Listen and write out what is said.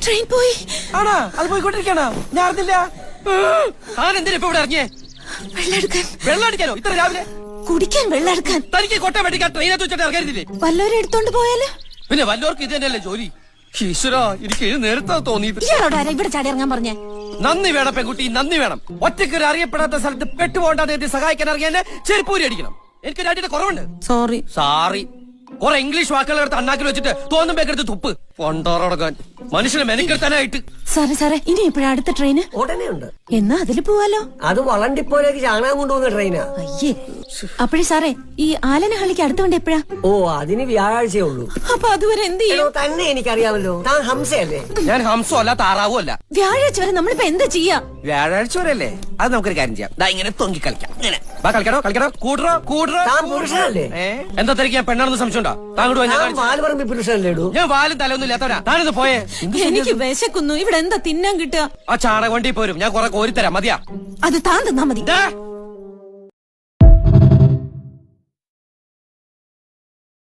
Train പോയി. ആണോ? അത് പോയിക്കൊണ്ടിരിക്കണോ? ഞാൻ അറിഞ്ഞില്ല. താൻ എന്തിനാ ഇപ്പൊ ഇവിടെ ഇറങ്ങിയേ? വെള്ളം അടിക്കാനോ ഇത്ര രാവിലെ? കുടിക്കാൻ വെള്ളം എടുക്കാൻ. തനിക്ക് കൊട്ട വെട്ടിക്കാൻ ട്രെയിനകത്ത് വെച്ചിട്ട് ഇറങ്ങരുതില്ലേ? വല്ലവരും എടുത്തോണ്ട് പോയാല്? പിന്നെ വല്ലവർക്ക് ഇത് തന്നെയല്ലേ ജോലി? ഈശ്വരാ, എനിക്ക് നേരത്തെ തോന്നിയത്. ഇയാളോട് ആരാ ഇവിടെ ചാടി ഇറങ്ങാൻ പറഞ്ഞേ? നന്ദി വേണം പെൺകുട്ടി, നന്ദി വേണം. ഒറ്റയ്ക്കൊരു അറിയപ്പെടാത്ത സ്ഥലത്ത് പെട്ടുപോകണ്ടാന്ന് സഹായിക്കാൻ ഇറങ്ങിയ ചെരുപ്പൂരി അടിക്കണം. എനിക്ക് രണ്ടിന്റെ കുറവുണ്ട്. സോറി. കുറെ ഇംഗ്ലീഷ് വാക്കുകൾ എടുത്ത് അണ്ണാക്കിൽ വെച്ചിട്ട് തോന്നുമ്പോഴെടുത്ത് തുപ്പ് പൊണ്ടോറടക്കാൻ മനുഷ്യനെ മെനക്കെടുത്താനായിട്ട്. സാറേ ഇനി എപ്പോഴാ അടുത്ത ട്രെയിന്? ഉടനെ ഉണ്ട്. എന്നാ അതില് പോവാലോ. അത് വളണ്ടിപ്പോലേക്ക് ചാണകം കൊണ്ടുപോകുന്ന ട്രെയിനാ. അയ്യേ. അപ്പഴേ സാറേ, ഈ ആലനഹള്ളിക്ക് അടുത്ത വണ്ടി എപ്പോഴാ? ഓ, അതിന് വ്യാഴാഴ്ചയേ ഉള്ളൂ. അപ്പൊ അതുവരെ എന്ത് ചെയ്യും? തന്നെ എനിക്കറിയാമല്ലോ. താൻ ഹംസയല്ലേ? ഞാൻ ഹംസോ അല്ല, താറാവോ അല്ല. വ്യാഴാഴ്ച വരെ നമ്മളിപ്പോ എന്താ ചെയ്യാ? വ്യാഴാഴ്ച വരെ അല്ലേ? അത് നമുക്കൊരു കാര്യം ചെയ്യാം. ഇങ്ങനെ തൊങ്കി കളിക്കാം. കളിക്കണോ? കൂടറോ. താൻ പുരുഷനല്ലേ? എന്താ തിരക്ക്? ഞാൻ പെണ്ണാണെന്ന് സംശയമുണ്ടോ? വാൽപറമ്പി പുരുഷനല്ലേടൂ? ഞാൻ വാലും തലൊന്നും ഇല്ലാത്തവരാ. താനിന്ന് പോയേ. എനിക്ക് വിശക്കുന്നു. ഇവിടെ എന്താ തിന്നാൻ കിട്ടുക? ആ ചാണക വണ്ടി പോരും. ഞാൻ കുറെ കോരിത്തരാം. മതിയാ? അത് താൻ തന്നാ മതി.